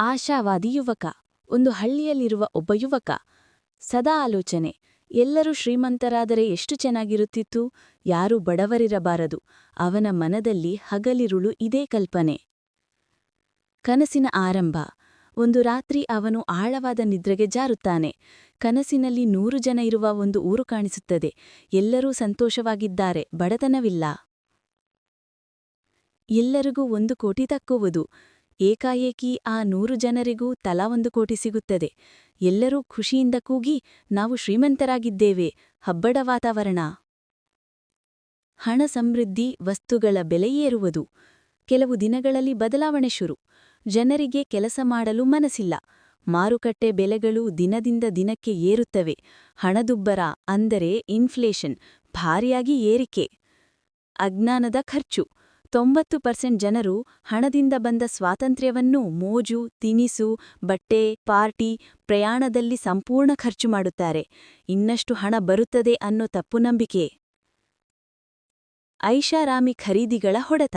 ಆಶಾವಾದಿ ಯುವಕ. ಒಂದು ಹಳ್ಳಿಯಲ್ಲಿರುವ ಒಬ್ಬ ಯುವಕ. ಸದಾ ಆಲೋಚನೆ. ಎಲ್ಲರೂ ಶ್ರೀಮಂತರಾದರೆ ಎಷ್ಟು ಚೆನ್ನಾಗಿರುತ್ತಿತ್ತು, ಯಾರೂ ಬಡವರಿರಬಾರದು. ಅವನ ಮನದಲ್ಲಿ ಹಗಲಿರುಳು ಇದೇ ಕಲ್ಪನೆ. ಕನಸಿನ ಆರಂಭ. ಒಂದು ರಾತ್ರಿ ಅವನು ಆಳವಾದ ನಿದ್ರೆಗೆ ಜಾರುತ್ತಾನೆ. ಕನಸಿನಲ್ಲಿ 100 ಜನ ಇರುವ ಒಂದು ಊರು ಕಾಣಿಸುತ್ತದೆ. ಎಲ್ಲರೂ ಸಂತೋಷವಾಗಿದ್ದಾರೆ, ಬಡತನವಿಲ್ಲ. ಎಲ್ಲರಿಗೂ 1 ಕೋಟಿ ತಕ್ಕುವುದು. ಏಕಾಏಕಿ ಆ 100 ಜನರಿಗೂ ತಲಾ 1 ಕೋಟಿ ಸಿಗುತ್ತದೆ. ಎಲ್ಲರೂ ಖುಷಿಯಿಂದ ಕೂಗಿ, ನಾವು ಶ್ರೀಮಂತರಾಗಿದ್ದೇವೆ, ಹಬ್ಬದ ವಾತಾವರಣ. ಹಣ ಸಮೃದ್ಧಿ, ವಸ್ತುಗಳ ಬೆಲೆ ಏರುವುದು. ಕೆಲವು ದಿನಗಳಲ್ಲಿ ಬದಲಾವಣೆ ಶುರು. ಜನರಿಗೆ ಕೆಲಸ ಮಾಡಲು ಮನಸ್ಸಿಲ್ಲ. ಮಾರುಕಟ್ಟೆ ಬೆಲೆಗಳು ದಿನದಿಂದ ದಿನಕ್ಕೆ ಏರುತ್ತವೆ. ಹಣದುಬ್ಬರ ಅಂದರೆ ಇನ್ಫ್ಲೇಷನ್ ಭಾರಿಯಾಗಿ ಏರಿಕೆ. ಅಜ್ಞಾನದ ಖರ್ಚು. 90% ಜನರು ಹಣದಿಂದ ಬಂದ ಸ್ವಾತಂತ್ರ್ಯವನ್ನು ಮೋಜು, ತಿನಿಸು, ಬಟ್ಟೆ, ಪಾರ್ಟಿ, ಪ್ರಯಾಣದಲ್ಲಿ ಸಂಪೂರ್ಣ ಖರ್ಚು ಮಾಡುತ್ತಾರೆ. ಇನ್ನಷ್ಟು ಹಣ ಬರುತ್ತದೆ ಅನ್ನೋ ತಪ್ಪು ನಂಬಿಕೆ. ಐಷಾರಾಮಿ ಖರೀದಿಗಳ ಹೊಡೆತ.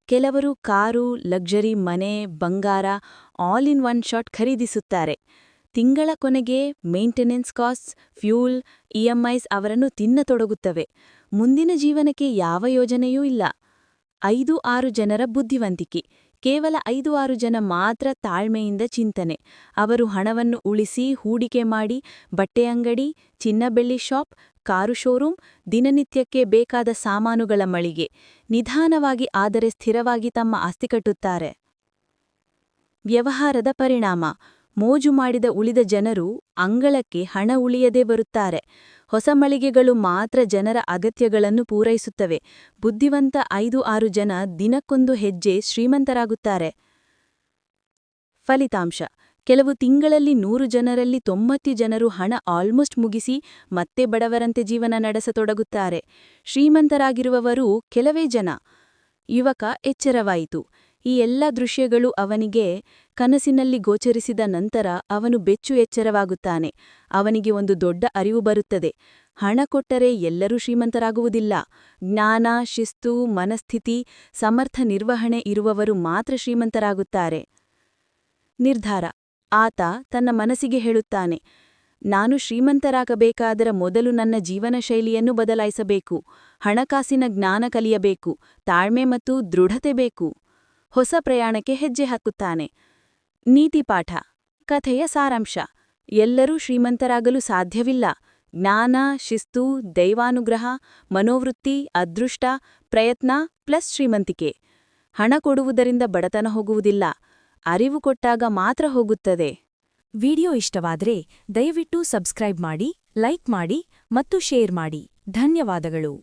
ಕೆಲವರು ಕಾರು, ಲಕ್ಸರಿ ಮನೆ, ಬಂಗಾರ ಆಲ್ ಇನ್ ಒನ್ ಶಾಟ್ ಖರೀದಿಸುತ್ತಾರೆ. ತಿಂಗಳ ಕೊನೆಗೆ ಮೇಂಟೆನೆನ್ಸ್ ಕಾಸ್ಟ್ಸ್, ಫ್ಯೂಲ್, ಇಎಂಐಸ್ ಅವರನ್ನು ತಿನ್ನತೊಡಗುತ್ತವೆ. ಮುಂದಿನ ಜೀವನಕ್ಕೆ ಯಾವ ಯೋಜನೆಯೂ ಇಲ್ಲ. 5-6 ಜನರ ಬುದ್ಧಿವಂತಿಕೆ. ಕೇವಲ 5-6 ಜನ ಮಾತ್ರ ತಾಳ್ಮೆಯಿಂದ ಚಿಂತನೆ. ಅವರು ಹಣವನ್ನು ಉಳಿಸಿ, ಹೂಡಿಕೆ ಮಾಡಿ, ಬಟ್ಟೆ ಅಂಗಡಿ, ಚಿನ್ನ-ಬೆಳ್ಳಿ ಶಾಪ್, ಕಾರು ಶೋರೂಮ್, ದಿನನಿತ್ಯಕ್ಕೆ ಬೇಕಾದ ಸಾಮಾನುಗಳ ಮಳಿಗೆ, ನಿಧಾನವಾಗಿ ಆದರೆ ಸ್ಥಿರವಾಗಿ ತಮ್ಮ ಆಸ್ತಿ ಕಟ್ಟುತ್ತಾರೆ. ವ್ಯವಹಾರದ ಪರಿಣಾಮ. ಮೋಜು ಮಾಡಿದ ಉಳಿದ ಜನರು ಅಂಗಳಕ್ಕೆ ಹಣ ಉಳಿಯದೇ ಬರುತ್ತಾರೆ. ಹೊಸ ಮಳಿಗೆಗಳು ಮಾತ್ರ ಜನರ ಅಗತ್ಯಗಳನ್ನು ಪೂರೈಸುತ್ತವೆ. ಬುದ್ಧಿವಂತ 5-6 ಜನ ದಿನಕ್ಕೊಂದು ಹೆಜ್ಜೆ ಶ್ರೀಮಂತರಾಗುತ್ತಾರೆ. ಫಲಿತಾಂಶ. ಕೆಲವು ತಿಂಗಳಲ್ಲಿ 100 ಜನರಲ್ಲಿ 90 ಜನರು ಹಣ ಆಲ್ಮೋಸ್ಟ್ ಮುಗಿಸಿ ಮತ್ತೆ ಬಡವರಂತೆ ಜೀವನ ನಡೆಸತೊಡಗುತ್ತಾರೆ. ಶ್ರೀಮಂತರಾಗಿರುವವರು ಕೆಲವೇ ಜನ. ಯುವಕ ಎಚ್ಚರವಾಯಿತು. ಈ ಎಲ್ಲ ದೃಶ್ಯಗಳು ಅವನಿಗೆ ಕನಸಿನಲ್ಲಿ ಗೋಚರಿಸಿದ ನಂತರ ಅವನು ಬೆಚ್ಚು ಎಚ್ಚರವಾಗುತ್ತಾನೆ. ಅವನಿಗೆ ಒಂದು ದೊಡ್ಡ ಅರಿವು ಬರುತ್ತದೆ. ಹಣ ಕೊಟ್ಟರೆ ಎಲ್ಲರೂ ಶ್ರೀಮಂತರಾಗುವುದಿಲ್ಲ. ಜ್ಞಾನ, ಶಿಸ್ತು, ಮನಸ್ಥಿತಿ, ಸಮರ್ಥ ನಿರ್ವಹಣೆ ಇರುವವರು ಮಾತ್ರ ಶ್ರೀಮಂತರಾಗುತ್ತಾರೆ. ನಿರ್ಧಾರ. ಆತ ತನ್ನ ಮನಸ್ಸಿಗೆ ಹೇಳುತ್ತಾನೆ, ನಾನು ಶ್ರೀಮಂತರಾಗಬೇಕಾದರ ಮೊದಲು ನನ್ನ ಜೀವನ ಶೈಲಿಯನ್ನು ಬದಲಾಯಿಸಬೇಕು. ಹಣಕಾಸಿನ ಜ್ಞಾನ ಕಲಿಯಬೇಕು. ತಾಳ್ಮೆ ಮತ್ತು ದೃಢತೆ ಬೇಕು. ಹೊಸ ಪ್ರಯಾಣಕ್ಕೆ ಹೆಜ್ಜೆ ಹಾಕುತ್ತಾನೆ. ನೀತಿಪಾಠ. ಕಥೆಯ ಸಾರಾಂಶ. ಎಲ್ಲರೂ ಶ್ರೀಮಂತರಾಗಲು ಸಾಧ್ಯವಿಲ್ಲ. ಜ್ಞಾನ, ಶಿಸ್ತು, ದೈವಾನುಗ್ರಹ, ಮನೋವೃತ್ತಿ, ಅದೃಷ್ಟ, ಪ್ರಯತ್ನ ಪ್ಲಸ್ ಶ್ರೀಮಂತಿಕೆ. ಹಣ ಕೊಡುವುದರಿಂದ ಬಡತನ ಹೋಗುವುದಿಲ್ಲ. ಅರಿವು ಕೊಟ್ಟಾಗ ಮಾತ್ರ ಹೋಗುತ್ತದೆ. ವಿಡಿಯೋ ಇಷ್ಟವಾದರೆ ದಯವಿಟ್ಟು ಸಬ್ಸ್ಕ್ರೈಬ್ ಮಾಡಿ, ಲೈಕ್ ಮಾಡಿ ಮತ್ತು ಶೇರ್ ಮಾಡಿ. ಧನ್ಯವಾದಗಳು.